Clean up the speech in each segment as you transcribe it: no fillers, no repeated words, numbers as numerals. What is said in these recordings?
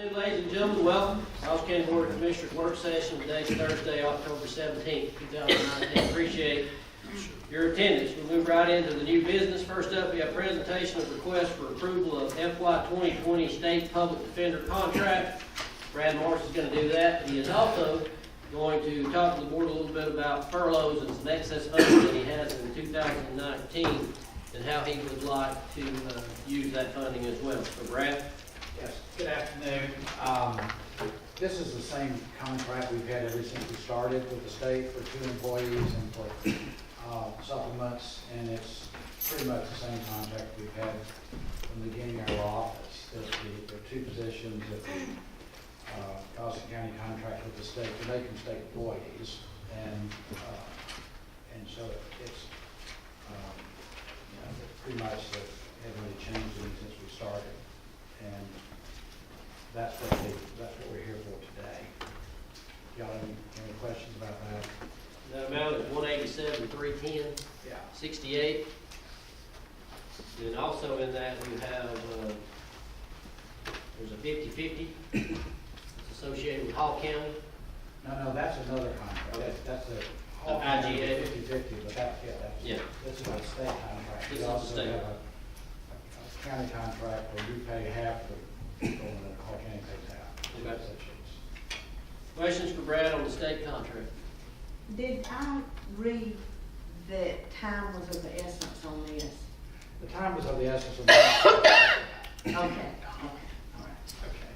Hey, ladies and gentlemen, welcome. Ross County Board of Commissioners work session. Today is Thursday, October 17th, 2019. Appreciate your attendance. We'll move right into the new business. First up, we have presentation of request for approval of FY 2020 State Public Defender contract. Brad Morris is going to do that. He is also going to talk to the board a little bit about furloughs and some excess funding that he has in 2019 and how he would like to use that funding as well. So, Brad? Yes, good afternoon. This is the same contract we've had ever since we started with the state for 2 employees and for supplements, and it's pretty much the same contract we've had from the beginning of our office. There are 2 positions that the Dawson County contract with the state to make them state employees, and so it's pretty much haven't really changed anything since we started, and that's what we're here for today. Y'all have any questions about that? That amount is $187,310. Yeah. 68. And also in that we have there's a 50/50. It's associated with Hall County. No, that's another contract. Okay. That's a IGA. 50/50, but that's Yeah. This is a state contract. This We is a also state. have a county contract where we pay half the people and the Hall County pays half. Okay. Positions. Questions for Brad on the state contract? Did I read that time was of the essence on this? The time was of the essence of the. Okay. All right, okay.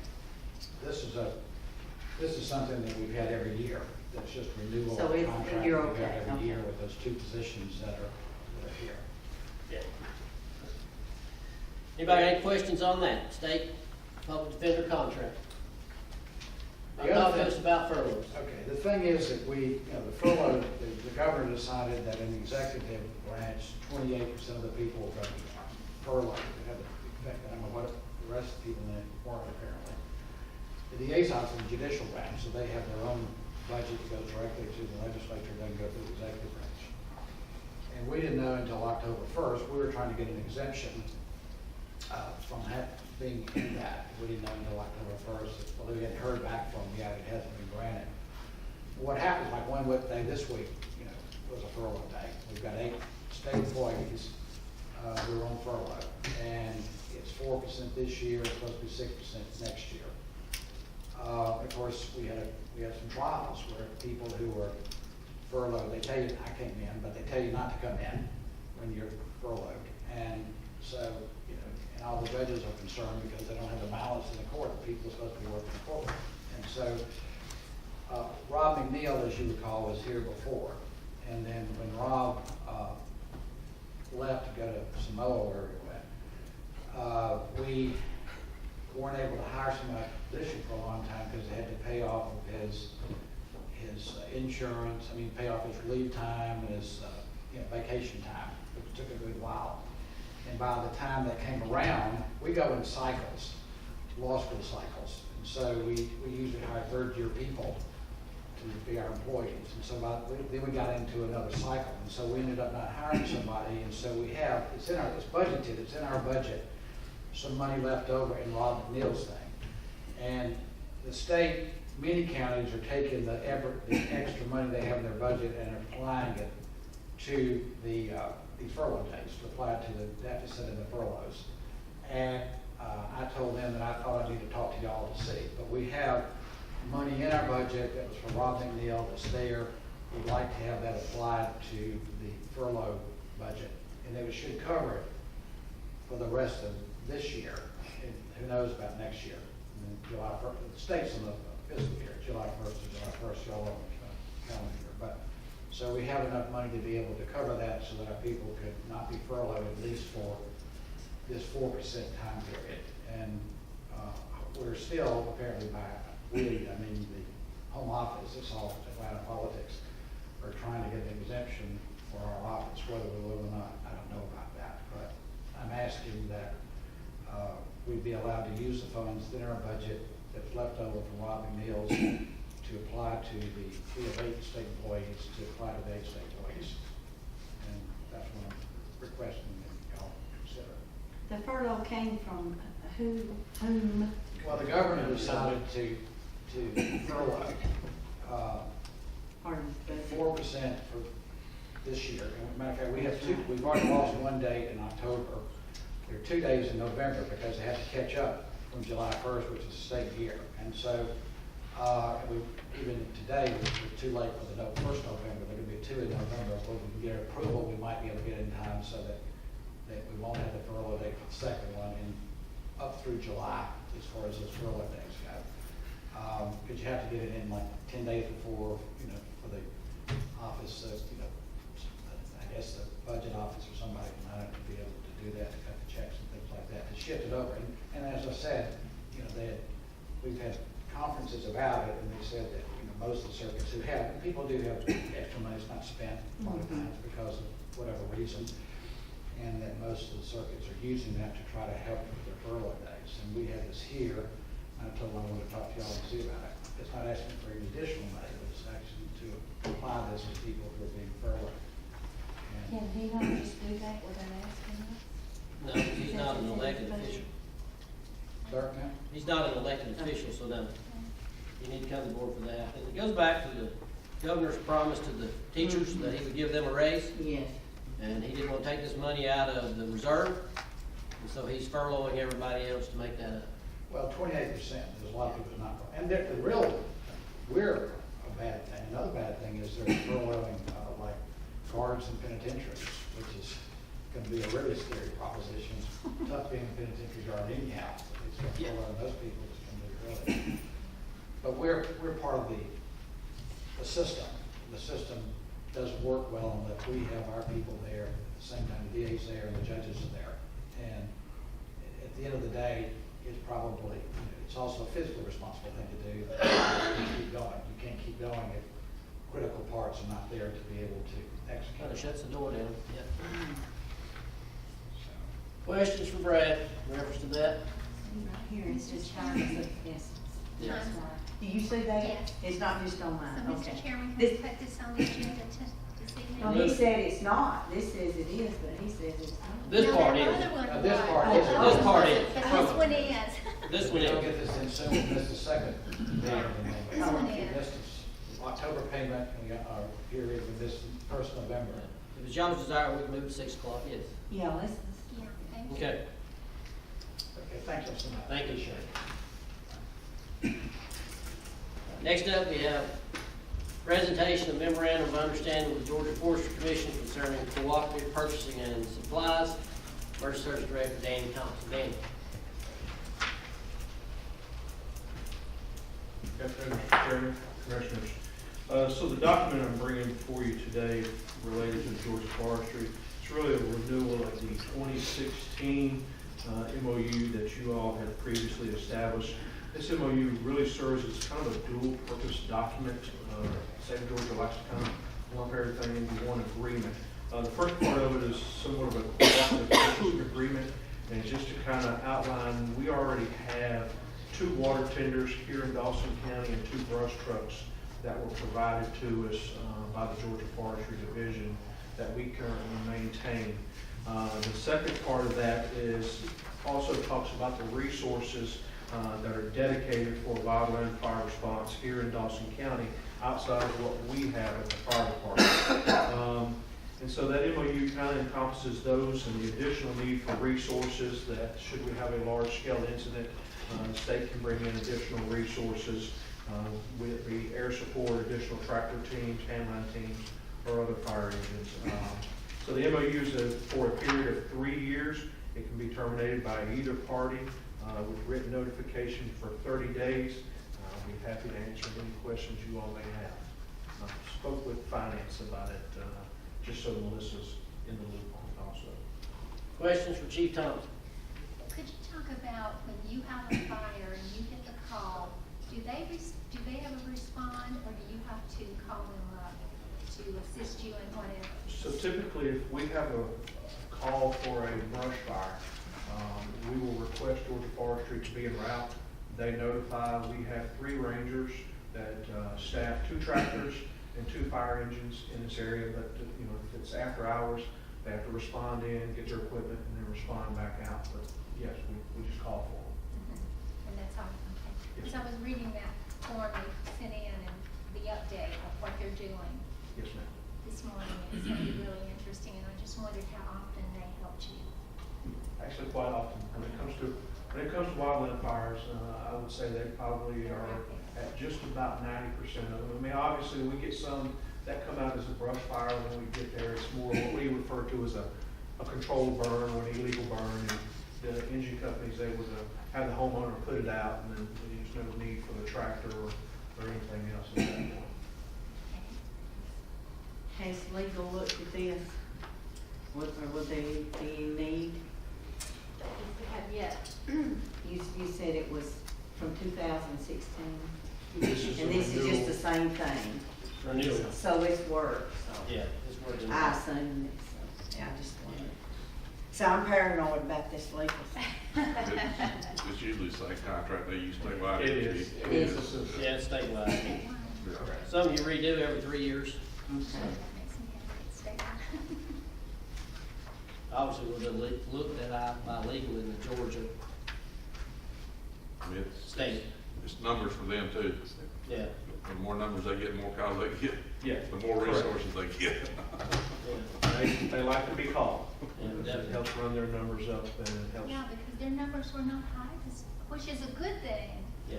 This is something that we've had every year. That's just renewal So of the it's- contract you're we've had okay, every okay. year with those 2 positions that are here. Yeah. Anybody got any questions on that state public defender contract? The Talk other to thing- us about furloughs. Okay, the thing is that the furlough, the governor decided that in the executive branch, 28% of the people are going to be furloughed. It had the effect, I don't know what the rest of the people in it weren't apparently. The liaisons in the judicial branch, so they have their own budget that goes directly to the legislature, doesn't go through the executive branch. And we didn't know until October 1st, we were trying to get an exemption from that being in that. We didn't know until October 1st. Well, we hadn't heard back from them yet. It hasn't been granted. What happens, like one day this week, was a furlough day. We've got 8 state employees who are on furlough, and it's 4% this year. It's supposed to be 6% next year. Of course, we had some trials where people who were furloughed, they tell you, I came in, but they tell you not to come in when you're furloughed. And so, and all the judges are concerned because they don't have the balance in the court. The people are supposed to be working in the court. And so, Rob McNeil, as you recall, was here before. And then when Rob left to go to Samoa, where we went, we weren't able to hire somebody position for a long time because they had to pay off of his insurance. Pay off his leave time and his vacation time. It took a good while. And by the time that came around, we go in cycles, law school cycles. And so we usually hire 3rd-year people to be our employees. And so then we got into another cycle. And so we ended up not hiring somebody. And so it's budgeted, it's in our budget, some money left over in Rob McNeil's thing. And the state, many counties are taking the extra money they have in their budget and applying it to the furlough days, to apply it to the deficit and the furloughs. And I told them that I thought I needed to talk to y'all to see. But we have money in our budget that was from Rob McNeil that's there. We'd like to have that applied to the furlough budget. And they should cover it for the rest of this year. And who knows about next year. And July 1st, the state's in the fiscal year, July 1st to July 1st, y'all on the calendar year. But so we have enough money to be able to cover that so that our people could not be furloughed at least for this 4% time period. And we're still apparently the home office, it's all Atlanta politics, are trying to get an exemption for our office, whether we will or not. I don't know about that, but I'm asking that we'd be allowed to use the funds in our budget that's left over from Rob McNeil's to apply to we have 8 state employees, to apply to the 8 state employees. And that's what I'm requesting that y'all consider. The furlough came from whom? Well, the governor decided to furlough, Part of the budget. 4% for this year. And matter of fact, we have we've already lost one date in October. There are 2 days in November because they have to catch up from July 1st, which is a state year. And so, even today, we're too late for the first November. There could be 2 in November. If we can get approval, we might be able to get in time so that we won't have the furlough date for the second one and up through July as far as those furlough days go. Because you have to get it in like 10 days before, for the office, I guess the budget office or somebody might have to be able to do that, to cut the checks and things like that, to shift it over. And as I said, we've had conferences about it, and they said that, most of the circuits who have, and people do have extra money that's not spent a lot of times because of whatever reason, and that most of the circuits are using that to try to help with their furlough days. And we have this here. I told them I want to talk to y'all and see about it. It's not asking for any additional money, but it's actually to apply this to people who are being furloughed. And Can he not just do that without asking us? No, he's not an elected official. Clerk now? He's not an elected official, so no. You need to come to the board for that. And it goes back to the governor's promise to the teachers that he would give them a raise. Yes. And he didn't want to take this money out of the reserve. And so he's furloughing everybody else to make that up. Well, 28%, there's a lot of people not, and we're a bad thing. Another bad thing is they're furloughing, like guards and penitentiaries, which is gonna be a really scary proposition. Tough being a penitentiary guard anyhow, but it's gonna furlough those people, it's gonna be really. But we're part of the system. The system doesn't work well unless we have our people there, at the same time the DA's there and the judges are there. And at the end of the day, it's probably, it's also a physically responsible thing to do. You can't keep going. You can't keep going if critical parts are not there to be able to execute. Kind of shuts the door down. Yeah. So, Questions for Brad in reference to that? Here, it's just time of the essence. Yes. Time's right. Do you see that? Yes. It's not just on mine, So, okay. Mr. Chairman, This- can we put this on the agenda this evening? No, he said it's not. This says it is, but he says it's not. This No, part that is. other one This was. part is. This part is. But this one is. This one we don't is. get this in soon, we missed the second payment. This one is. We missed this October payment, and we got our period with this first November. If it's y'all's desire, we can move to 6 o'clock, yes. Yeah, let's, Yeah, thank you. Okay, Okay, thank you so much. Thank you. Appreciate it. next up, we have presentation of memorandum of understanding with the Georgia Forestry Commission concerning cooperative purchasing and supplies. First Service Director Danny Thompson. Danny. Good afternoon, Mr. Chairman, Commissioners. So the document I'm bringing before you today related to Georgia Forestry, it's really a renewal of the 2016 MOU that you all had previously established. This MOU really serves as kind of a dual-purpose document. State of Georgia likes to kind of lump everything into one agreement. The first part of it is somewhat of a cooperative purchasing agreement, and it's just to kind of outline, we already have 2 water tenders here in Dawson County and 2 brush trucks that were provided to us by the Georgia Forestry Division that we currently maintain. The second part of that is also talks about the resources that are dedicated for wildland fire response here in Dawson County outside of what we have at the fire department. And so that MOU kind of encompasses those and the additional need for resources that should we have a large-scale incident, the state can bring in additional resources, whether it be air support, additional tractor teams, handline teams, or other fire engines. So the MOU is for a period of 3 years. It can be terminated by either party with written notification for 30 days. I'll be happy to answer any questions you all may have. I spoke with finance about it, just so Melissa's in the loop on it also. Questions for Chief Thompson? Could you talk about when you have a fire and you get the call, do they ever respond, or do you have to call them up to assist you in whatever? So typically, if we have a call for a brush fire, we will request Georgia Forestry to be en route. They notify, we have 3 rangers that staff 2 tractors and 2 fire engines in this area, but if it's after hours, they have to respond in, get their equipment, and then respond back out. But yes, we just call for them. And that's all. Because I was reading that form they sent in and the update of what they're doing Yes, ma'am. this morning. It sounded really interesting, and I just wondered how often they helped you. Actually, quite often, when it comes to wildland fires, I would say they probably are at just about 90% of them. I mean, obviously, we get some that come out as a brush fire when we get there. It's more what we refer to as a controlled burn or an illegal burn. And the engine company's able to have the homeowner put it out, and then there's no need for the tractor or anything else at that point. Has legal looked at this? What, or what do you need? Yet. You said it was from 2016? This is And a this is just renewal. the same thing, Renewal. so it's work, so. Yeah, it's working. I assume it's, so, yeah, I just wondered. So I'm paranoid about this legal thing. It's usually the same contract they use statewide. It is. It is. Yeah, it's statewide. Yeah. Some you redo every 3 years. That makes me happy to stay on. Obviously, we'll be looked at by legal in the Georgia I mean, it's, state. it's numbers for them too. Yeah. The more numbers they get, the more calls they get, Yeah. the more Correct. resources they get. Yeah. They like to be called. Yeah, It definitely. helps run their numbers up and it helps. Yeah, because their numbers were not high, which is a good thing Yeah.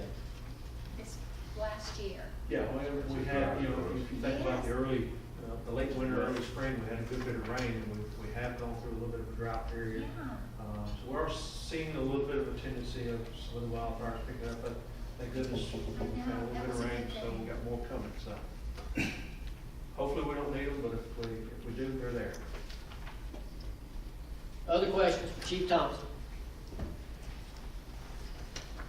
this last year. Yeah, whenever we had, you know, if you think about the late winter, early spring, we had a good bit of rain, and we have gone through a little bit of a drought period. Yeah. So we're seeing a little bit of a tendency of some of the wildfires picking up, but thank goodness we had a little bit of rain, so we got more coming, so. Hopefully we don't need them, but if we do, they're there. Other questions for Chief Thompson?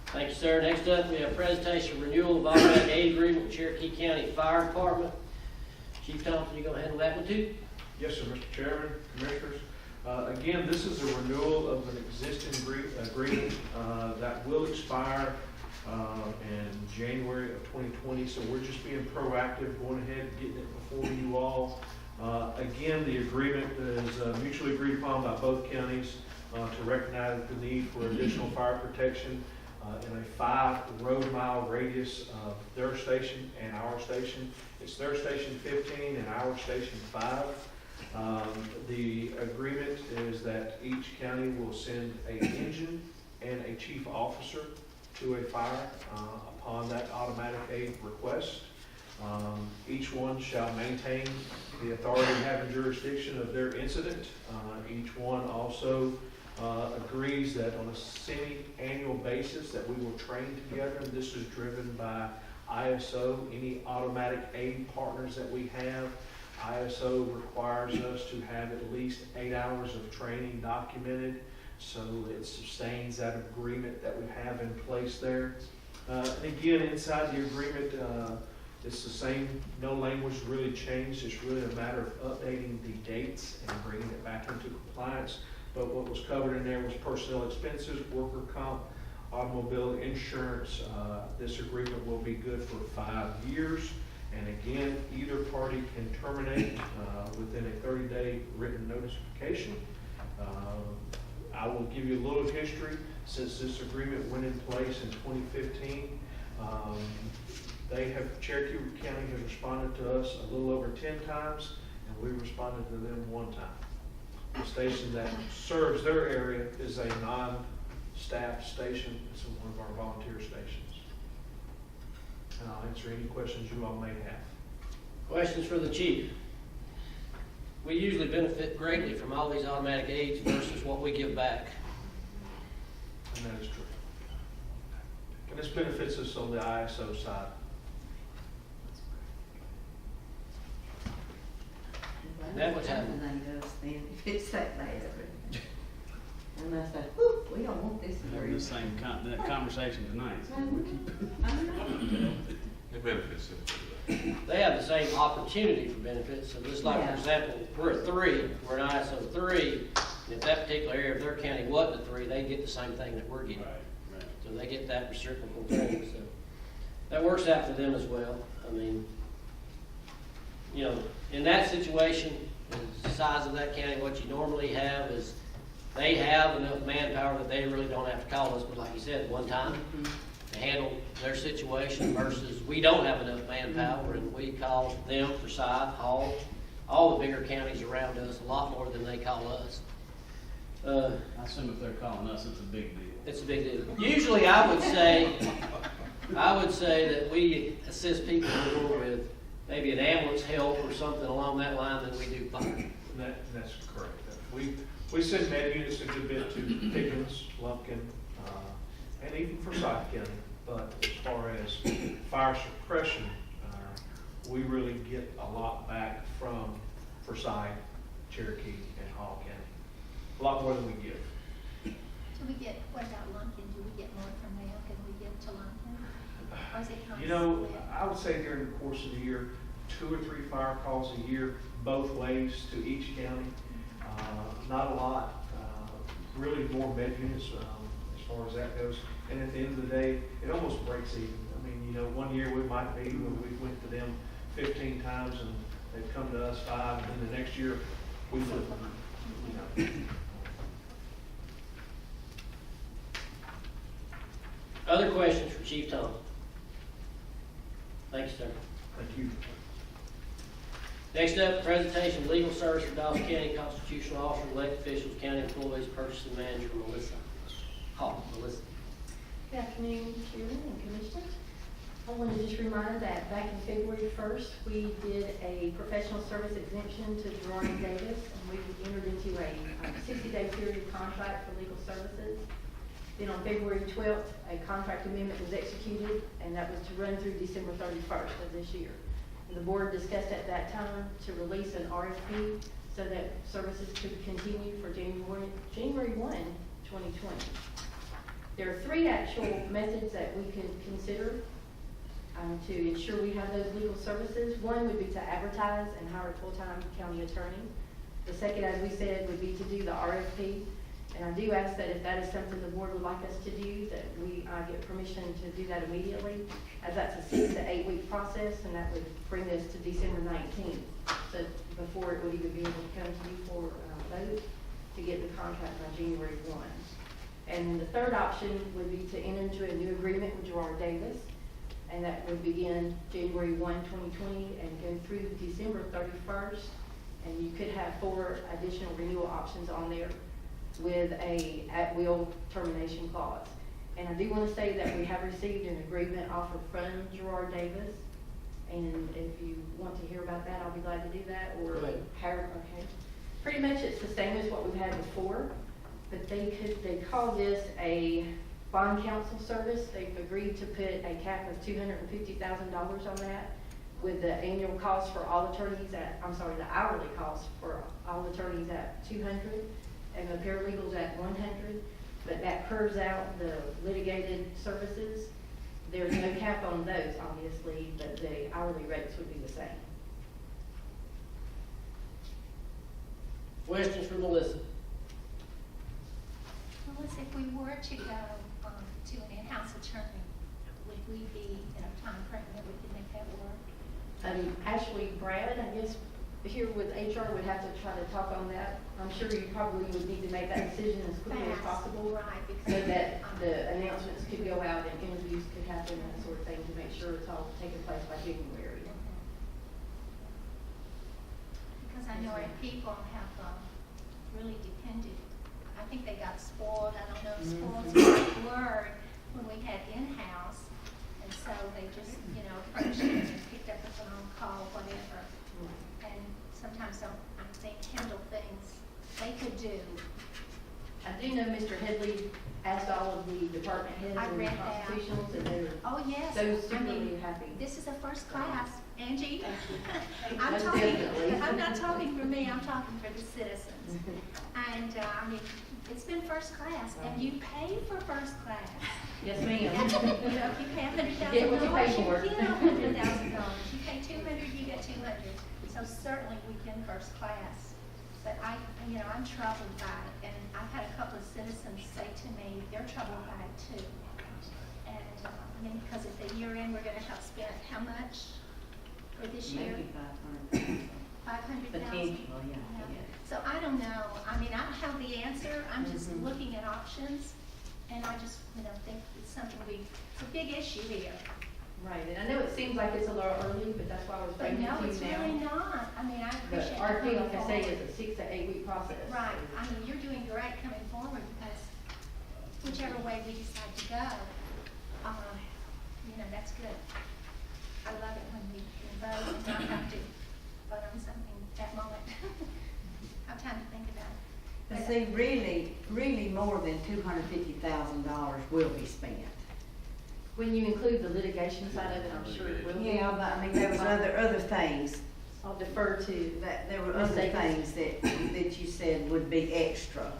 Thank you, sir. Next up, we have presentation renewal of automatic aid agreement with Cherokee County Fire Department. Chief Thompson, you gonna handle that one too? Yes, sir, Mr. Chairman, Commissioners. Again, this is a renewal of an existing agreement that will expire in January of 2020. So we're just being proactive, going ahead, getting it before you all. Again, the agreement is mutually agreed upon by both counties to recognize the need for additional fire protection in a 5 road mile radius of their station and our station. It's their station 15 and our station 5. The agreement is that each county will send an engine and a chief officer to a fire upon that automatic aid request. Each one shall maintain the authority having jurisdiction of their incident. Each one also agrees that on a semi-annual basis that we will train together. This is driven by ISO, any automatic aid partners that we have. ISO requires us to have at least 8 hours of training documented, so it sustains that agreement that we have in place there. And again, inside the agreement, it's the same, no language really changed. It's really a matter of updating the dates and bringing it back into compliance. But what was covered in there was personnel expenses, worker comp, automobile insurance. This agreement will be good for 5 years. And again, either party can terminate within a 30-day written notification. I will give you a little history. Since this agreement went in place in 2015, Cherokee County has responded to us a little over 10 times, and we responded to them 1 time. The station that serves their area is a non-staffed station. It's one of our volunteer stations. And I'll answer any questions you all may have. Questions for the chief? We usually benefit greatly from all these automatic aids versus what we give back. And that is true. And this benefits us on the ISO side. That would happen. Terminate us then, if it's that bad. And I said, whew, we don't want this in Having the same that conversation tonight. It benefits them. They have the same opportunity for benefits. So just like, for Yeah. example, we're a 3, we're an ISO 3. And if that particular area of their county wasn't a 3, they get the same thing that we're getting. Right. So they get that reciprocal thing, so that works out for them as well. I mean, you know, in that situation, the size of that county, what you normally have is they have enough manpower that they really don't have to call us, but like you said, 1 time. to handle their situation versus we don't have enough manpower and we call them, Forsyth, Hall, all the bigger counties around us, a lot more than they call us. I assume if they're calling us, it's a big deal. It's a big deal. Usually I would say that we assist people more with maybe an ambulance help or something along that line than we do fire. That's correct. We send med units a good bit to Pickens, Lumpkin, and even Forsyth County. But as far as fire suppression, we really get a lot back from Forsyth, Cherokee, and Hall County. A lot more than we give. Do we get, what about Lumpkin? Do we get more from them? Can we get to Lumpkin? Or is it kind You of know, split? I would say during the course of the year, 2 or 3 fire calls a year, both ways to each county. Not a lot, really more med units as far as that goes. And at the end of the day, it almost breaks even. I mean, you know, one year we might be when we went to them 15 times and they've come to us 5, and then the next year we flip them, you know. Other questions for Chief Tom? Thanks, sir. Thank you. Next up, presentation of legal service for Dawson County constitutional officers, elected officials, county employees, purchasing manager, Melissa Hall. Melissa. Good afternoon, Chairman and Commissioners. I wanted to just remind that back in February 1st, we did a professional service exemption to Gerard Davis, and we entered into a 60-day period contract for legal services. Then on February 12th, a contract amendment was executed, and that was to run through December 31st of this year. And the board discussed at that time to release an RFP so that services could continue for January 1, 2020. There are 3 actual methods that we could consider to ensure we have those legal services. One would be to advertise and hire a full-time county attorney. The second, as we said, would be to do the RFP. And I do ask that if that is something the board would like us to do, that we get permission to do that immediately, as that's a 6 to 8 week process, and that would bring us to December 19th. So before it would even be able to come to you for vote to get the contract by January 1. And the third option would be to enter into a new agreement with Gerard Davis, and that would begin January 1, 2020 and go through December 31st. And you could have 4 additional renewal options on there with a at-will termination clause. And I do want to say that we have received an agreement offer from Gerard Davis. And if you want to hear about that, I'll be glad to do that. Or Go ahead. okay. Pretty much it's the same as what we've had before, but they call this a bond counsel service. They've agreed to put a cap of $250,000 on that, with the annual cost for all attorneys the hourly cost for all attorneys at $200 and the paralegals at $100. But that curves out the litigated services. There's no cap on those, obviously, but the hourly rates would be the same. Questions for Melissa? Melissa, if we were to go to an in-house attorney, would we be in a time frame that we could make that work? Actually, Brad, I guess, here with HR would have to try to talk on that. I'm sure you probably would need to make that decision as quickly as Fast, possible, right, so because that the announcements could go out and interviews could happen, that sort of thing, to make sure it's all taking place by January. Because I know our people have really depended. I think they got spoiled. I don't know if spoiled is the right word when we had in-house, and so they just approached it and picked up the phone, call, whatever, and sometimes don't, I think, handle things they could do. I do know Mr. Headley asked all of the department heads I and read that. constitutionals, and they were Oh, yes. so I super mean, happy. this is a first class, Angie. I'm Most talking, definitely. I'm not talking for me, I'm talking for the citizens. And, I mean, it's been first class, and you pay for first class. Yes, ma'am. If you pay $100,000, Get what you pay for. you get $100,000. You pay $200, you get $200. So certainly we can first class. But I'm troubled by it, and I've had a couple of citizens say to me, they're troubled by it too. And, because at the year end, we're gonna have spent how much for this year? Maybe 500. 500,000? Potential, yeah. So I don't know. I mean, I don't have the answer. I'm just looking at options. And I just, think it's something it's a big issue here. Right, and I know it seems like it's a little early, but that's why I was But bringing it no, to it's you now. really not. I mean, I But appreciate. RP, you like I coming say, forward. is a 6 to 8 week process. Right, I mean, you're doing great coming forward because whichever way we decide to go, that's good. I love it when we can vote and not have to vote on something that moment. Have time to think about it. But see, really more than $250,000 will be spent. When you include the litigation side of it, I'm sure it will be. Yeah, but I mean, there was other things, I'll defer to that there were Ms. other Davis. things that you said would be extra.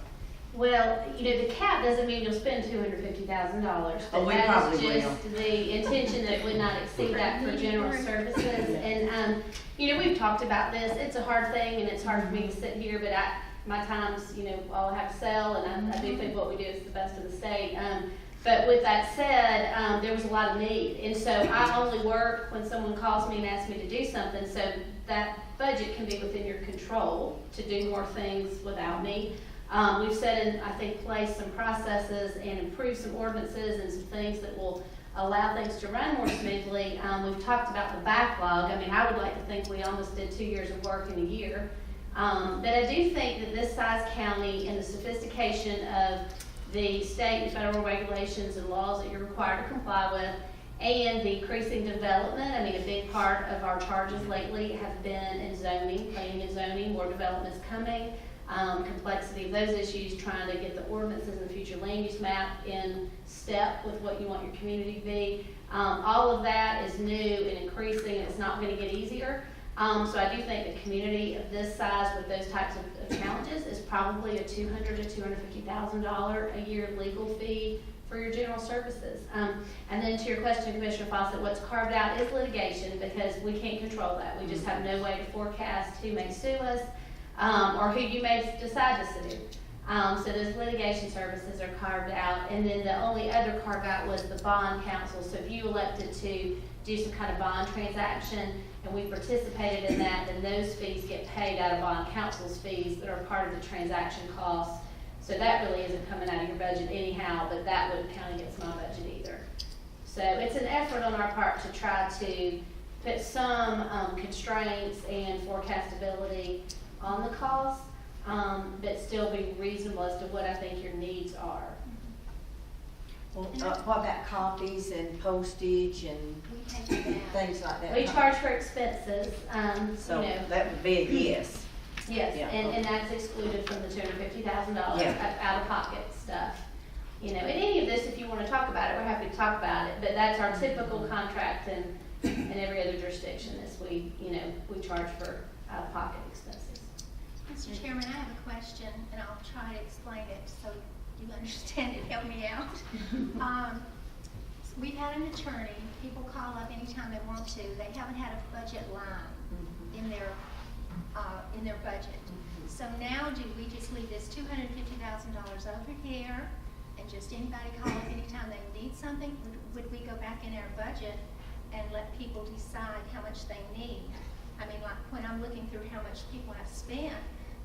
Well, the cap doesn't mean you'll spend $250,000. Oh, we But that probably is just the intention that it would not exceed that for general services. And, we've talked about this. It's a hard thing and it's hard for me to sit here, but my time's, all I have to sell, and I do think what we do is the best of the state. But with that said, there was a lot of need. And so I only work when someone calls me and asks me to do something. So that budget can be within your control to do more things without me. We've set in, I think, place some processes and improved some ordinances and some things that will allow things to run more smoothly. We've talked about the backlog. I mean, I would like to think we almost did 2 years of work in a year. But I do think that this size county and the sophistication of the state and federal regulations and laws that you're required to comply with, and the increasing development. I mean, a big part of our charges lately have been in zoning, planning and zoning, more development is coming. Complexity of those issues, trying to get the ordinances and the future land use map in step with what you want your community to be. All of that is new and increasing, and it's not going to get easier. So I do think the community of this size with those types of challenges is probably a $200,000 to $250,000 a year legal fee for your general services. And then to your question, Commissioner Fawcett, what's carved out is litigation, because we can't control that. We just have no way to forecast who may sue us, or who you may decide to sue. So those litigation services are carved out. And then the only other carve out was the bond counsel. So if you elected to do some kind of bond transaction and we participated in that, then those fees get paid out of bond counsel's fees that are part of the transaction costs. So that really isn't coming out of your budget anyhow, but that wouldn't count against my budget either. So it's an effort on our part to try to put some constraints and forecastability on the cost, but still be reasonable as to what I think your needs are. Well, what about copies and postage and We take it out. things like that? We charge for expenses, So that would be a yes. yes, Yeah. and that's excluded from the $250,000 Yeah. out-of-pocket stuff. And any of this, if you want to talk about it, we're happy to talk about it, but that's our typical contract in every other jurisdiction is we charge for out-of-pocket expenses. Mr. Chairman, I have a question, and I'll try to explain it so you understand it, help me out. We've had an attorney, people call up anytime they want to, they haven't had a budget line in their budget. So now do we just leave this $250,000 over here, and just anybody call up anytime they need something? Would we go back in our budget and let people decide how much they need? I mean, like when I'm looking through how much people have spent,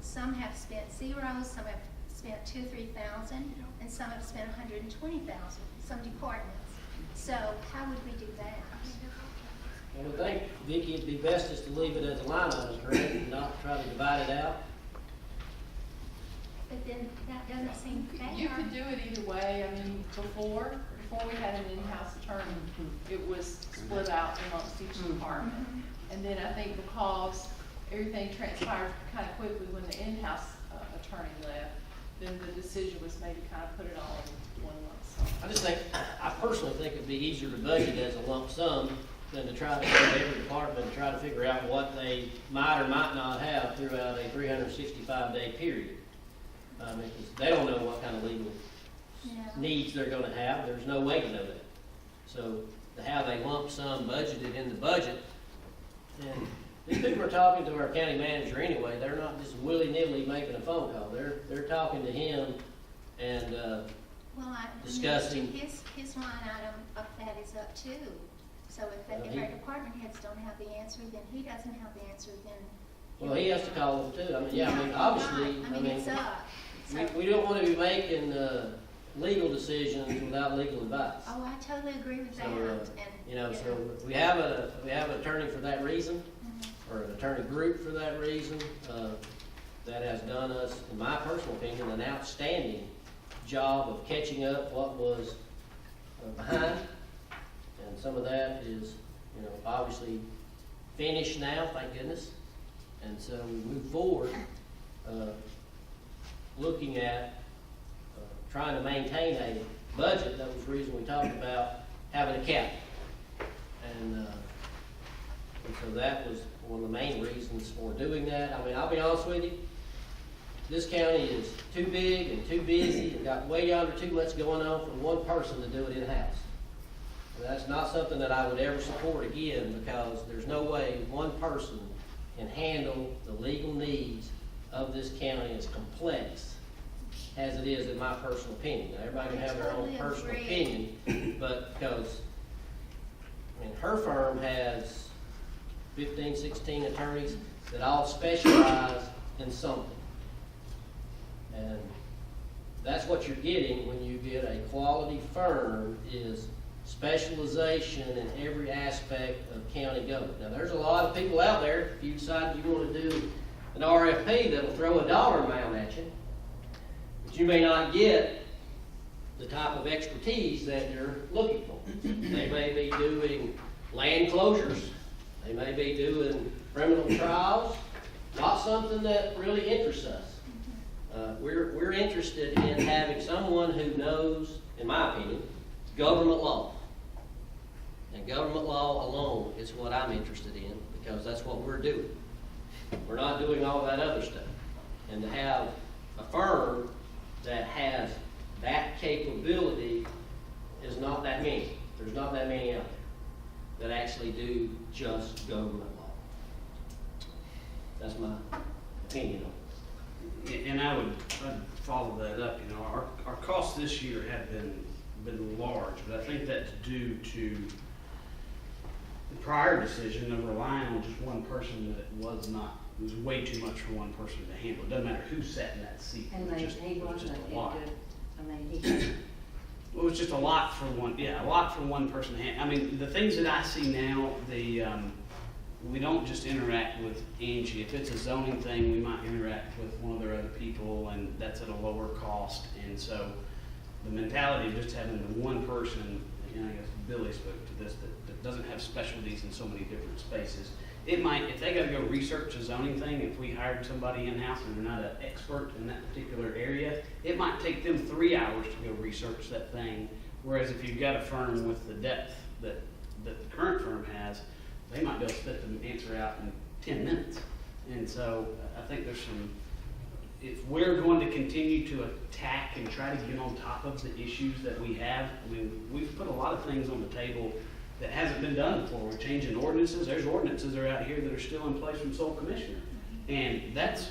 some have spent zeros, some have spent $2,000 or $3,000, and some have spent $120,000, some departments. So how would we do that? I would think, Vicki, it'd be best just to leave it as a line item, correct, and not try to divide it out. But then that doesn't seem fair. You could do it either way. I mean, before we had an in-house attorney, it was split out amongst each department. And then I think because everything transpired kind of quickly when the in-house attorney left, then the decision was made to kind of put it all in one lump sum. I personally think it'd be easier to budget as a lump sum than to try to go to every department and try to figure out what they might or might not have throughout a 365-day period. Because they don't know what kind of legal needs they're gonna have, there's no way to know that. So to have a lump sum budgeted in the budget, and these people are talking to our county manager anyway, they're not just willy-nilly making a phone call, they're talking to him and, discussing. His line item of that is up too. So if our department heads don't have the answer, then he doesn't have the answer, then. Well, he has to call them too, obviously, I mean, it's up. So- we don't wanna be making, legal decisions without legal advice. Oh, I totally agree with So, that, and, You know, you so know. we have an attorney for that reason, Mhm. or an attorney group for that reason, that has done us, in my personal opinion, an outstanding job of catching up what was behind. And some of that is, you know, obviously finished now, thank goodness. And so we move forward, looking at trying to maintain a budget. That was the reason we talked about having a cap. And so that was one of the main reasons for doing that. I mean, I'll be honest with you, this county is too big and too busy and got way under too much going on for one person to do it in-house. And that's not something that I would ever support again, because there's no way one person can handle the legal needs of this county as complex as it is, in my personal opinion. Now, everybody can have their own Totally personal agree. opinion, but because, I mean, her firm has 15, 16 attorneys that all specialize in something. And that's what you're getting when you get a quality firm, is specialization in every aspect of county government. Now, there's a lot of people out there, if you decide you want to do an RFP, that'll throw a dollar amount at you, but you may not get the type of expertise that you're looking for. They may be doing land closures, they may be doing criminal trials, not something that really interests us. We're interested in having someone who knows, in my opinion, government law. And government law alone is what I'm interested in, because that's what we're doing. We're not doing all that other stuff. And to have a firm that has that capability is not that many. There's not that many out there that actually do just government law. That's my opinion on it. And I'd follow that up, you know, our costs this year have been large, but I think that's due to the prior decision of relying on just one person that it was way too much for one person to handle. It doesn't matter who sat in that seat. And It they, was he it was wasn't just a lot. good, I mean, he, It was just a lot for one, a lot for one person to handle. I mean, the things that I see now, we don't just interact with Angie. If it's a zoning thing, we might interact with one of their other people, and that's at a lower cost. And so the mentality of just having the one person, I guess Billy spoke to this, that doesn't have specialties in so many different spaces. It might, if they gotta go research a zoning thing, if we hired somebody in-house and they're not an expert in that particular area, it might take them 3 hours to go research that thing. Whereas if you've got a firm with the depth that the current firm has, they might be able to spit the answer out in 10 minutes. And so I think there's if we're going to continue to attack and try to get on top of the issues that we have, I mean, we've put a lot of things on the table that hasn't been done before. We're changing ordinances. There's ordinances that are out here that are still in place from sole commissioner. And that's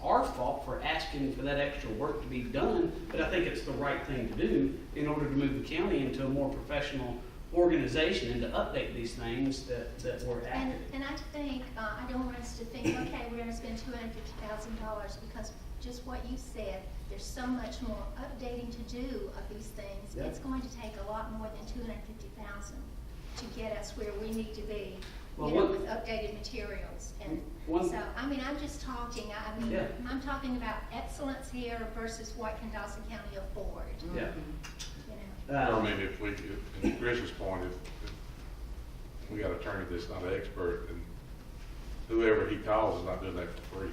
our fault for asking for that extra work to be done, but I think it's the right thing to do in order to move the county into a more professional organization and to update these things that we're And, active. and I think, I don't want us to think, okay, we're gonna spend $250,000, because just what you said, there's so much more updating to do of these things. Yeah. It's going to take a lot more than $250,000 to get us where we need to be, Well, you know, one- with updated materials. And One- so, I mean, I'm just talking, I mean, Yeah. I'm talking about excellence here versus what can Dawson County afford, Yeah. you know? I mean, if in Chris's point, if we got an attorney that's not an expert, and whoever he calls is not doing that for free.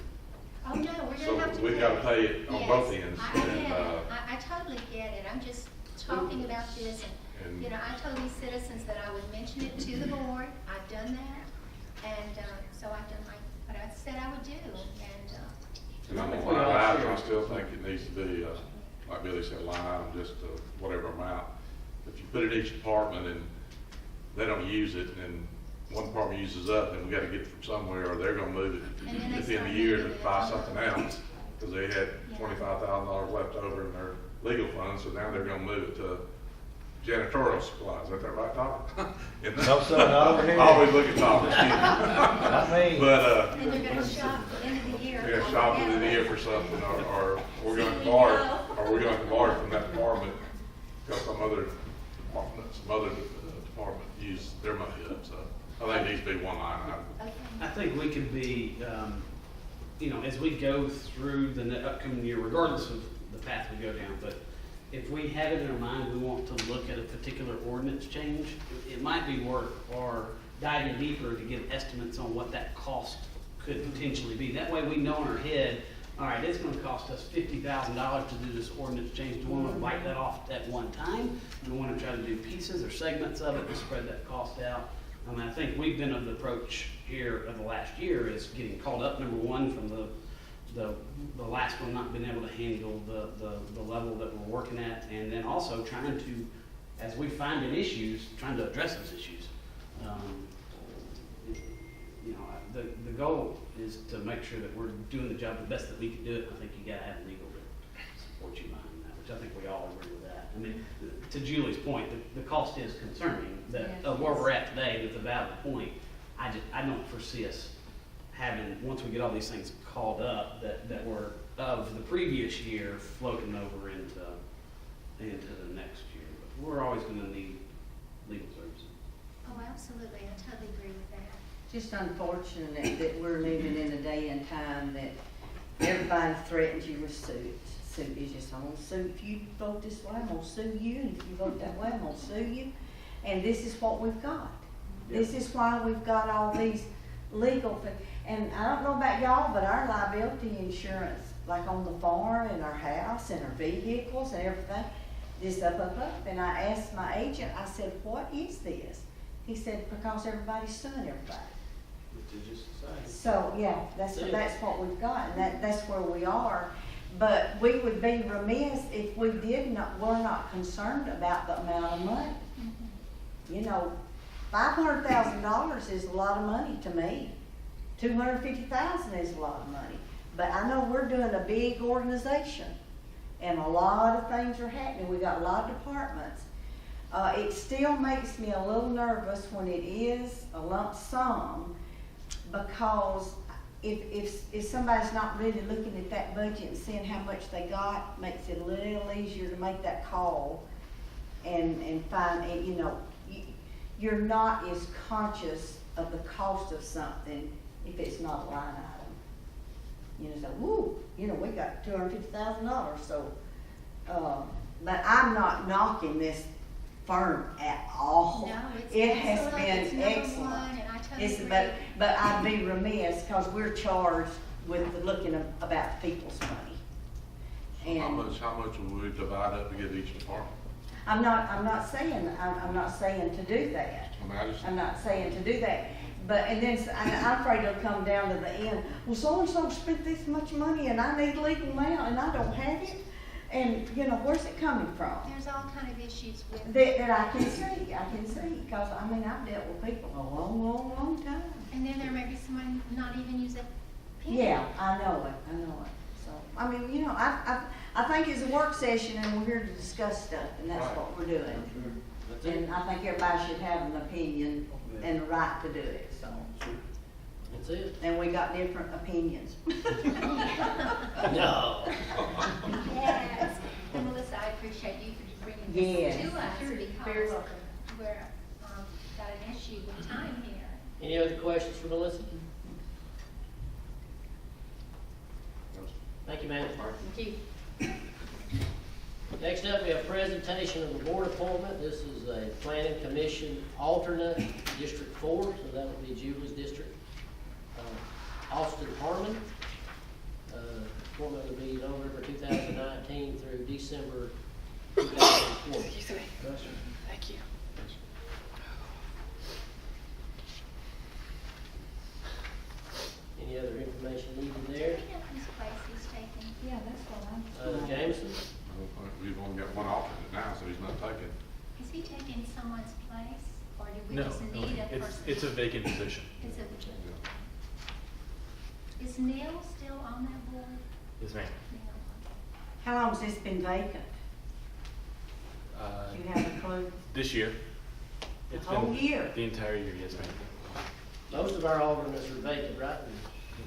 Oh, no, we're So gonna have to. we've got to pay it on both Yes, ends. I get And, it, I totally get it, I'm just talking about this, and, And- you know, I told these citizens that I would mention it to the board, I've done that, and, so I've done what I said I would do, and, And I'm I think on we line all item, share. I still think it needs to be, like Billy said, line item, just whatever amount. If you put it in each department and they don't use it, and one department uses up, then we gotta get it from somewhere, or they're gonna move it And then they at the end of start the year to moving it. buy something else, because they had Yeah. $25,000 left over in their legal fund, so now they're gonna move it to janitorial supplies. Is that right, Tom? No, sir, not over here. I always look at Tom, excuse me. Not me. But, and they're gonna shop at the end of the year. we gotta shop it in the year for something, or we're gonna borrow, or we're gonna borrow from that department Because some other department use their money up, so I think it needs to be one line item. I think we could be, you know, as we go through the upcoming year, regardless of the path we go down, but if we have it in our mind, we want to look at a particular ordinance change, it might be worth or diving deeper to get estimates on what that cost could potentially be. That way we know in our head, all right, it's gonna cost us $50,000 to do this ordinance change. Do we wanna bite that off at one time? Do we wanna try to do pieces or segments of it to spread that cost out? I mean, I think we've been of the approach here of the last year is getting called up, number one, from the last one not being able to handle the level that we're working at, and then also trying to, as we find in issues, trying to address those issues. You know, the goal is to make sure that we're doing the job the best that we can do it. I think you gotta have legal to support you behind that, which I think we all agree with that. I mean, to Julie's point, the cost is concerning, that of where we're at today, that's a valid point. I don't foresee us having, once we get all these things called up, that were of the previous year floating over into the next year. But we're always gonna need legal services. Oh, absolutely, I totally agree with that. Just unfortunate that we're living in a day and time that everybody threatens you with suits. Suit is just, I'm gonna sue, if you vote this way, I'm gonna sue you, and if you vote that way, I'm gonna sue you. And this is what we've got. This is why we've got all these legal things. And I don't know about y'all, but our liability insurance, like on the farm and our house and our vehicles and everything, just up. And I asked my agent, I said, what is this? He said, because everybody's suing everybody. Litigious society. So, yeah, that's what we've got, and that's where we are. But we would be remiss if we were not concerned about the amount of money. You know, $500,000 is a lot of money to me. $250,000 is a lot of money. But I know we're doing a big organization, and a lot of things are happening. We got a lot of departments. It still makes me a little nervous when it is a lump sum, because if somebody's not really looking at that budget and seeing how much they got, makes it a little easier to make that call and find, and you know, you're not as conscious of the cost of something if it's not a line item. You know, so, woo, you know, we got $250,000, so, but I'm not knocking this firm at all. No, It has excellent. been It's number excellent. one, and I totally It's, agree. but I'd be remiss, because we're charged with looking about people's money. How And much will we divide up to give each department? I'm not saying to do that. I mean, I just, I'm not saying to do that. But, and then, I'm afraid it'll come down to the end, well, so-and-so spent this much money and I need legal now and I don't have it. And, you know, where's it coming from? There's all kind of issues with. That I can see, because, I mean, I've dealt with people a long time. And then there may be someone not even use a pen. Yeah, I know it. So, I mean, you know, I think it's a work session and we're here to discuss stuff, and that's Right. what we're doing. That's it. And I think everybody should have an opinion and the right to do it, so. That's it. And we got different opinions. No. Yes, and Melissa, I appreciate you for bringing Yes. this to us, Very because welcome. we're, got an issue with time here. Any other questions for Melissa? Thank you, ma'am. Thank you. Next up, we have presentation of the board appointment. This is a planning commission alternate, District 4, so that would be Julie's district. Austin Harmon, appointment would be November 2019 through December 2020. Thank you. Any other information needed Do there? we know whose place he's taking? Yeah, that's what I'm. Jameson? I don't think we've only got one alternate now, so he's not taking. Is he taking someone's place, or do we No, just need a person? it's a vacant position. It's a- Is Neil still on that board? Yes, ma'am. Neil, How long's this been vacant? Do you have a clue? This year. The It's whole been year? The entire year, yes, ma'am. Most of our alternates are vacant, right?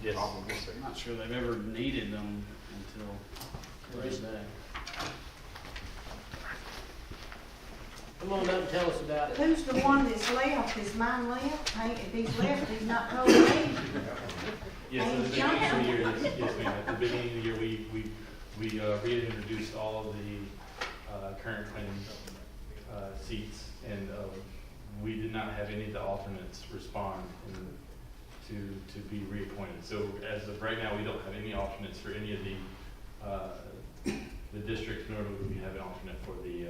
Yes, yes, sir. I'm not sure they've ever needed them until today. tell us about it. Who's the one that's left? Is mine left? Hey, if he's left, he's not told me. Yes, at the beginning of the year, yes, ma'am, at the beginning of the year, we reintroduced all of the current planning seats, and we did not have any of the alternates respond to be reappointed. So as of right now, we don't have any alternates for any of the districts, nor do we have an alternate for the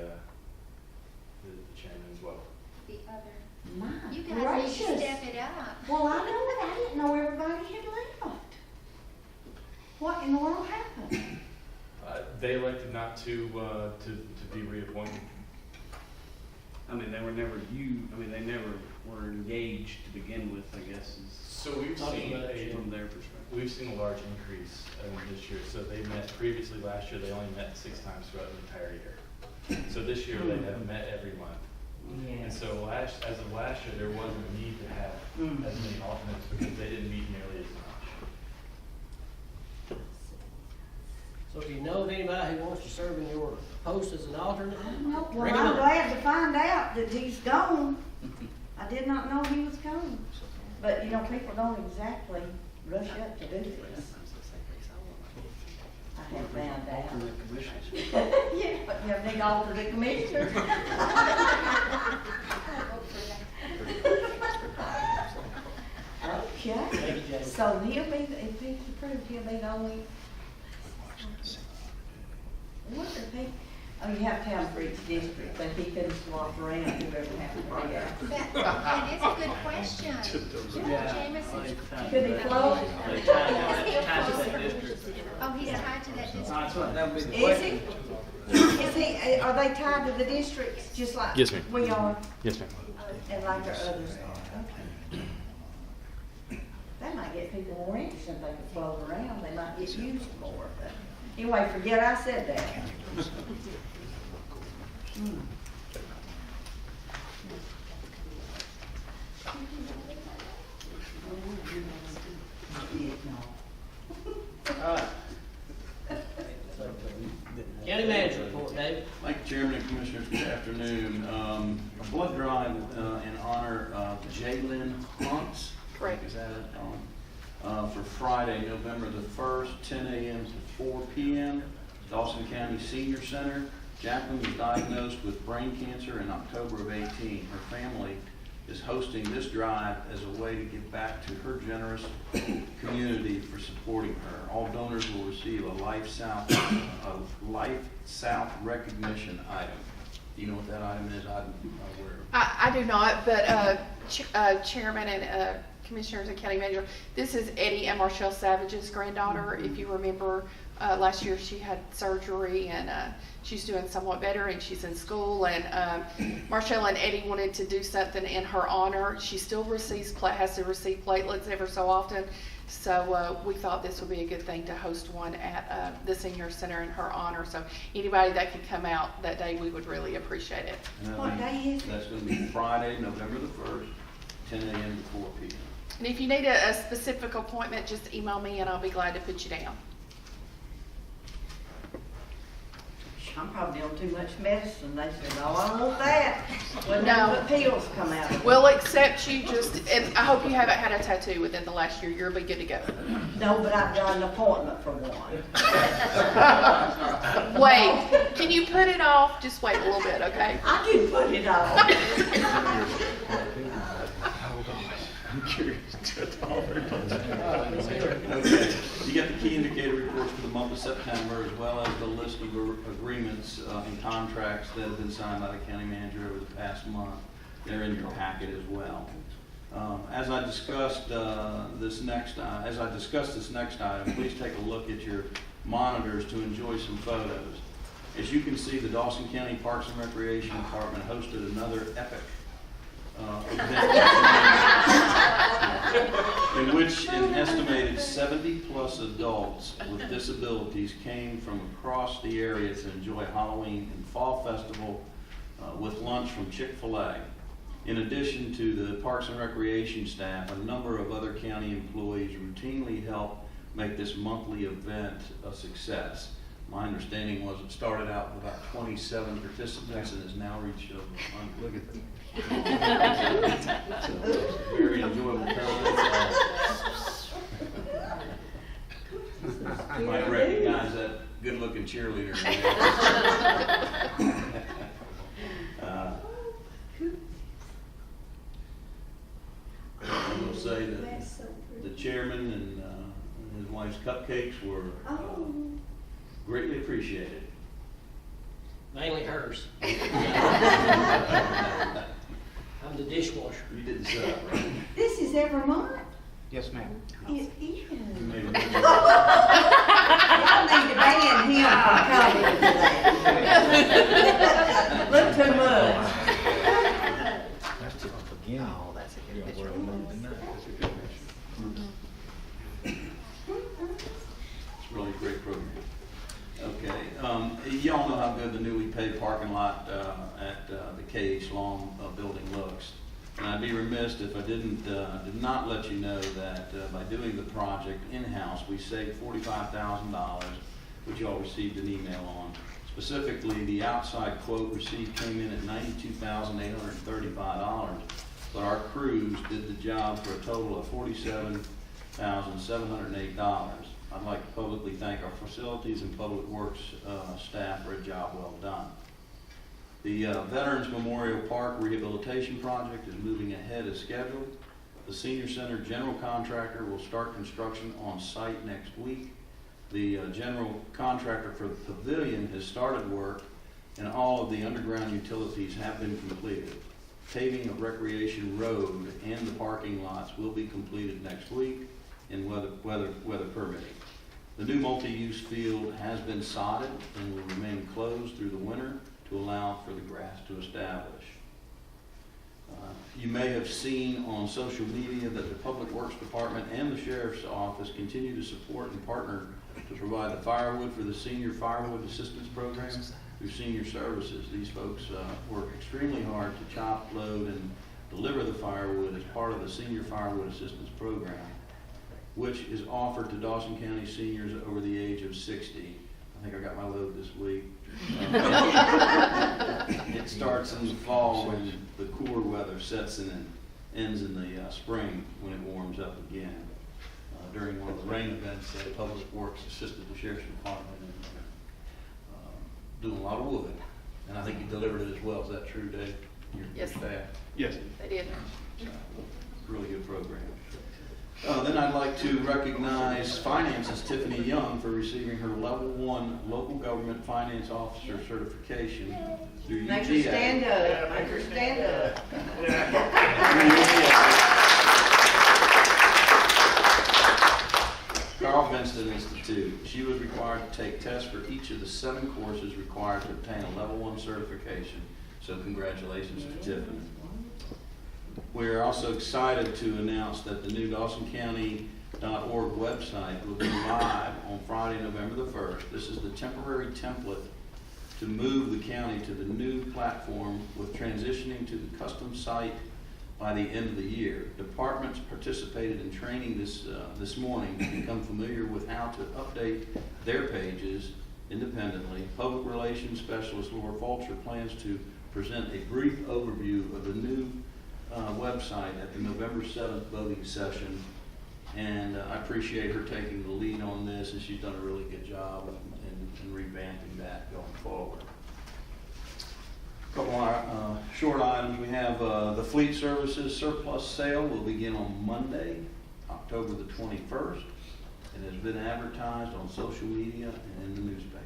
chairman as well. The other. My You guys need to gracious. step it up. Well, I know it. I didn't know everybody had left. What in the world happened? They elected not to be reappointed. I mean, they were never they never were engaged to begin with, I guess, So we've Not seen much, from their perspective. we've seen a large increase this year. So they met previously last year, they only met 6 times throughout the entire year. So this year they have met every month. And so as of last year, there wasn't a need to have as many alternates because they didn't meet nearly as much. So if you know of anybody who wants to serve in your post as an alternate, Well, bring him I'm up. glad to find out that he's gone. I did not know he was gone. But, you know, people don't exactly rush up to do this. I have found out. Alternate commissioners. Yeah, but you have big alternate commissioner. Thank you, Okay, Jamie. so he'll be, if he's approved, he'll be the only. What if he, oh, you have to have for each district, but he couldn't swap around, whoever happened to be out. That is a good question. Yeah. Jameson. Could he float? They tied to that district. Oh, he's tied to that district. That's what, that would be the Is question. he? Is he, are they tied to the districts, just like Yes, ma'am. we are, Yes, ma'am. and like our others are? Okay. That might get people more interested if they could float around, they might get used more, but, anyway, forget I said that. Hmm. All right. County manager report, David. Thank you, Chairman and Commissioners. Good afternoon. A blood drive in honor of Jalen Hunt. Correct. Is that it? For Friday, November the 1st, 10 a.m. to 4 p.m. Dawson County Senior Center. Jacqueline was diagnosed with brain cancer in October of 18. Her family is hosting this drive as a way to give back to her generous community for supporting her. All donors will receive a Life South recognition item. Do you know what that item is? I'm aware. I do not, but Chairman and Commissioners and County Manager, this is Eddie and Marshall Savage's granddaughter. If you remember, last year she had surgery and she's doing somewhat better and she's in school. And Marshall and Eddie wanted to do something in her honor. She still has to receive platelets ever so often. So we thought this would be a good thing to host one at the Senior Center in her honor. So anybody that could come out that day, we would really appreciate it. And What day is it? That's going to be Friday, November the 1st, 10 a.m. to 4 p.m. And if you need a specific appointment, just email me and I'll be glad to put you down. I'm probably on too much medicine, they said, oh, I want that. Well, No. no, but pills come out of it. We'll accept you and I hope you haven't had a tattoo within the last year. You'll be good to go. No, but I've got an appointment for one. Wait, can you put it off? Just wait a little bit, okay? I can put it on. I'm curious. Okay, you get the key indicator reports for the month of September, as well as the list of agreements and contracts that have been signed by the county manager over the past month. They're in your packet as well. As I discussed this next item, please take a look at your monitors to enjoy some photos. As you can see, the Dawson County Parks and Recreation Department hosted another epic event in which an estimated 70-plus adults with disabilities came from across the area to enjoy Halloween and Fall Festival with lunch from Chick-fil-A. In addition to the Parks and Recreation staff, a number of other county employees routinely help make this monthly event a success. My understanding was it started out with about 27 participants and has now reached over 100. Look at that. So, very enjoyable time. You might recognize that good-looking cheerleader. I will say that the chairman and his wife's cupcakes were greatly appreciated. Mainly hers. I'm the dishwasher. You didn't set up, right? This is every month? Yes, ma'am. It is. You made a Y'all need to ban him from coming to that. Look too much. That's just the beginning. Oh, that's a good picture. It's really a great program. Okay, y'all know how good the newly paved parking lot at the KH Long building looks. And I'd be remiss if I did not let you know that by doing the project in-house, we saved $45,000, which y'all received an email on. Specifically, the outside quote received came in at $92,835, but our crews did the job for a total of $47,708. I'd like to publicly thank our facilities and public works staff for a job well done. The Veterans Memorial Park Rehabilitation Project is moving ahead as scheduled. The Senior Center general contractor will start construction on site next week. The general contractor for the pavilion has started work, and all of the underground utilities have been completed. Paving of Recreation Road and the parking lots will be completed next week in weather permitting. The new multi-use field has been sodded and will remain closed through the winter to allow for the grass to establish. You may have seen on social media that the Public Works Department and the Sheriff's Office continue to support and partner to provide the firewood for the Senior Firewood Assistance Program through Senior Services. These folks work extremely hard to chop, load, and deliver the firewood as part of the Senior Firewood Assistance Program, which is offered to Dawson County seniors over the age of 60. I think I got my load this week. It starts in the fall when the cooler weather sets in and ends in the spring when it warms up again. During one of the rain events, Public Works assisted the Sheriff's Department in doing a lot of wood. And I think you delivered it as well. Is that true, Dave? Your Yes. staff? Yes. They did. Really good program. Then I'd like to recognize Finance's Tiffany Young for receiving her Level 1 Local Government Finance Officer certification through UGA. Make her stand up, make her stand up. Carl Benston Institute. She was required to take tests for each of the 7 courses required to obtain a Level 1 certification. So congratulations to Tiffany. We're also excited to announce that the new DawsonCounty.org website will be live on Friday, November the 1st. This is the temporary template to move the county to the new platform with transitioning to the custom site by the end of the year. Departments participated in training this morning to become familiar with how to update their pages independently. Public Relations Specialist Laura Fulcher plans to present a brief overview of the new website at the November 7th voting session, and I appreciate her taking the lead on this, and she's done a really good job in revamping that going forward. A couple of short items. We have the Fleet Services surplus sale will begin on Monday, October the 21st. It has been advertised on social media and in the newspaper.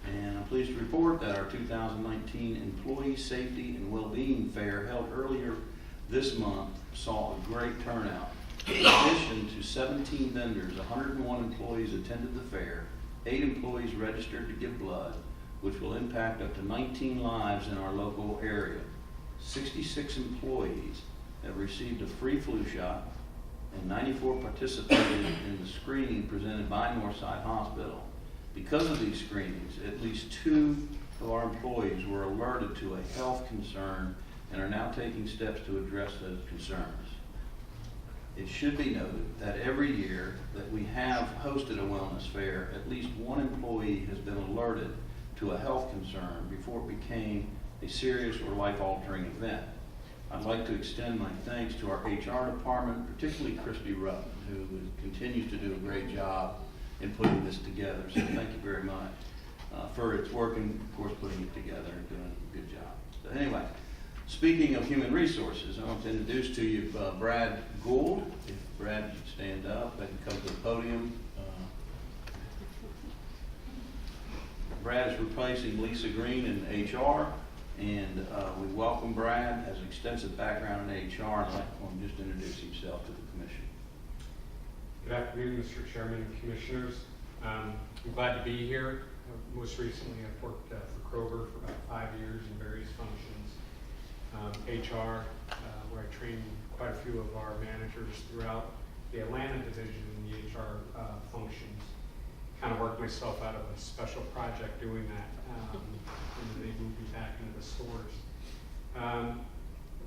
And I'm pleased to report that our 2019 Employee Safety and Wellbeing Fair held earlier this month saw a great turnout. In addition to 17 vendors, 101 employees attended the fair, 8 employees registered to give blood, which will impact up to 19 lives in our local area. 66 employees have received a free flu shot, and 94 participated in the screening presented by Northside Hospital. Because of these screenings, at least 2 of our employees were alerted to a health concern and are now taking steps to address those concerns. It should be noted that every year that we have hosted a wellness fair, at least one employee has been alerted to a health concern before it became a serious or life-altering event. I'd like to extend my thanks to our HR department, particularly Christy Rutten, who continues to do a great job in putting this together. So thank you very much for its work and, of course, putting it together and doing a good job. So anyway, speaking of human resources, I want to introduce to you Brad Gould. If Brad should stand up and come to the podium. Brad is replacing Lisa Green in HR, and we welcome Brad, has an extensive background in HR, and I'd like for him just to introduce himself to the commission. Good afternoon, Mr. Chairman and Commissioners. I'm glad to be here. Most recently, I've worked for Kroger for about 5 years in various functions. HR, where I trained quite a few of our managers throughout the Atlanta division in the HR functions. Kind of worked myself out of a special project doing that, and they moved me back into the stores. I've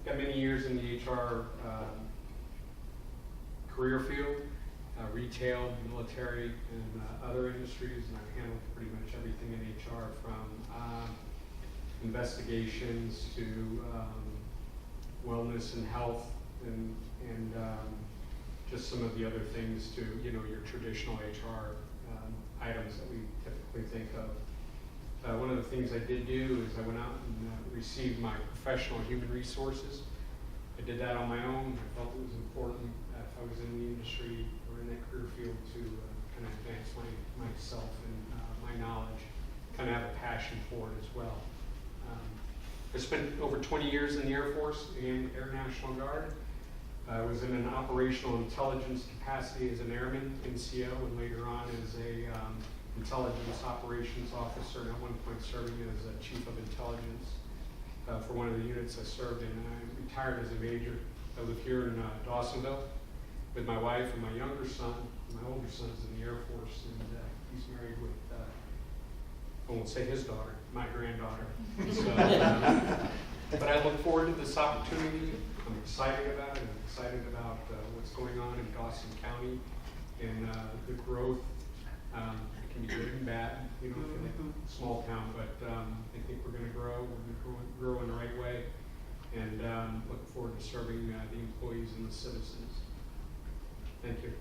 got many years in the HR career field, retail, military, and other industries, and I've handled pretty much everything in HR from investigations to wellness and health, and just some of the other things to, you know, your traditional HR items that we typically think of. One of the things I did do is I went out and received my professional human resources. I did that on my own. I felt it was important if I was in the industry or in that career field to kind of advance myself and my knowledge, kind of have a passion for it as well. I spent over 20 years in the Air Force and Air National Guard. I was in an operational intelligence capacity as an airman, NCO, and later on as a intelligence operations officer, and at one point serving as a chief of intelligence for one of the units I served in. And I retired as a major. I live here in Dawsonville with my wife and my younger son. My older son's in the Air Force, and he's married with, I won't say his daughter, my granddaughter. So, but I look forward to this opportunity. I'm excited about it. I'm excited about what's going on in Dawson County and the growth. It can be good and bad, you know, like a small town, but I think we're going to grow. We're going to grow in the right way, and look forward to serving the employees and the citizens. Thank you.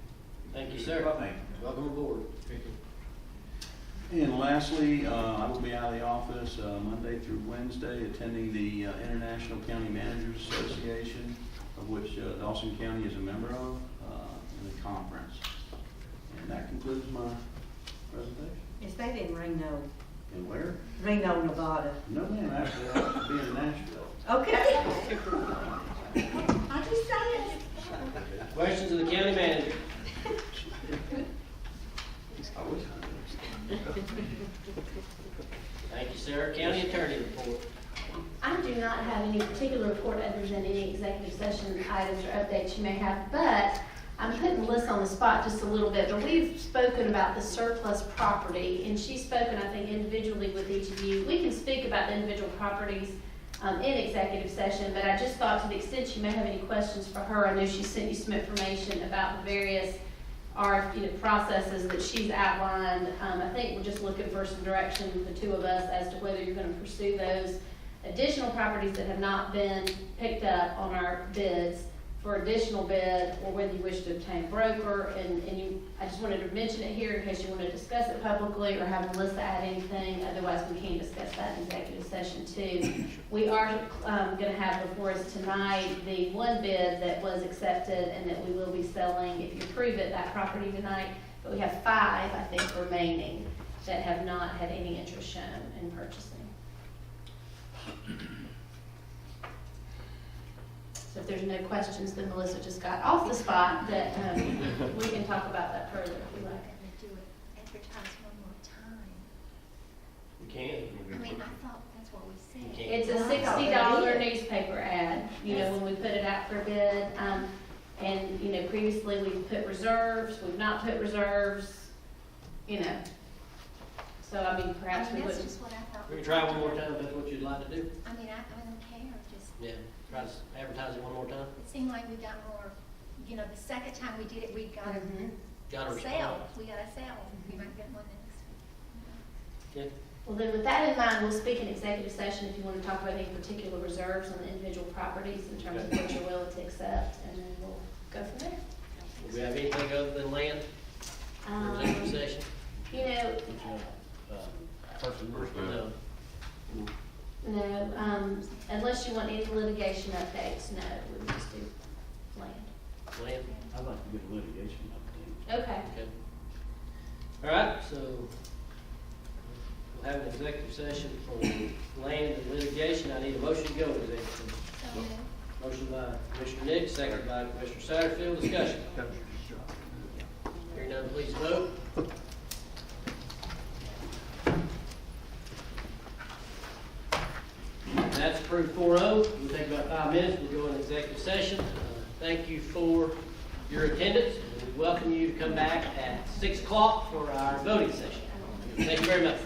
Thank you, sir. Thank you. Welcome aboard. Thank you. And lastly, I will be out of the office Monday through Wednesday, attending the International County Managers Association, of which Dawson County is a member of, in the conference. And that concludes my presentation. Is that in Reno? And where? Reno, Nevada. No, ma'am, actually, I have to be in Nashville. Okay. I just saying. Questions of the county manager? I wish I Thank you, sir. County attorney report. I do not have any particular report other than any executive session items or updates you may have, but I'm putting Melissa on the spot just a little bit, but we've spoken about the surplus property, and she's spoken, I think, individually with each of you. We can speak about the individual properties in executive session, but I just thought to the extent you may have any questions for her, I know she sent you some information about the various processes that she's outlined. I think we're just looking for some direction, the two of us, as to whether you're going to pursue those additional properties that have not been picked up on our bids for additional bid, or whether you wish to obtain a broker. And I just wanted to mention it here in case you want to discuss it publicly or have Melissa add anything. Otherwise, we can discuss that in executive session too. We are going to have before us tonight the one bid that was accepted and that we will be selling, if you approve it, that property tonight. But we have 5, I think, remaining that have not had any interest shown in purchasing. So if there's no questions, then Melissa just got off the spot, that we can talk about that further if you like. Do it, advertise one more time. We can. I mean, I thought that's what we said. It's a $60 newspaper ad, when we put it out for bid. And, previously we've put reserves, we've not put reserves, So, perhaps we that's wouldn't. just what I thought. We can try one more time if that's what you'd like to do. I don't care, just, Yeah, try to advertise it one more time. it seemed like we got more you know, the second time we did it, we got a Got a sale. response. We got a sale. We might get one next. Okay. Well, then with that in mind, we'll speak in executive session if you want to talk about any particular reserves on the individual properties in terms of what you're willing to accept, and then we'll go from there. Do we have anything other than land for executive session? You know, No. no, unless you want any litigation updates, no, we would just do land. Land? I'd like to get a litigation update. Okay. Okay. All right, so we'll have an executive session for land and litigation. I need a motion to go into executive session. So moved. Motion by Commissioner Nix, second by Commissioner Satterfield. Discussion. Hearing none, please vote. That's approved 4-0. We'll take about 5 minutes. We'll go into executive session. Thank you for your attendance. We welcome you to come back at 6 o'clock for our voting session. Thank you very much.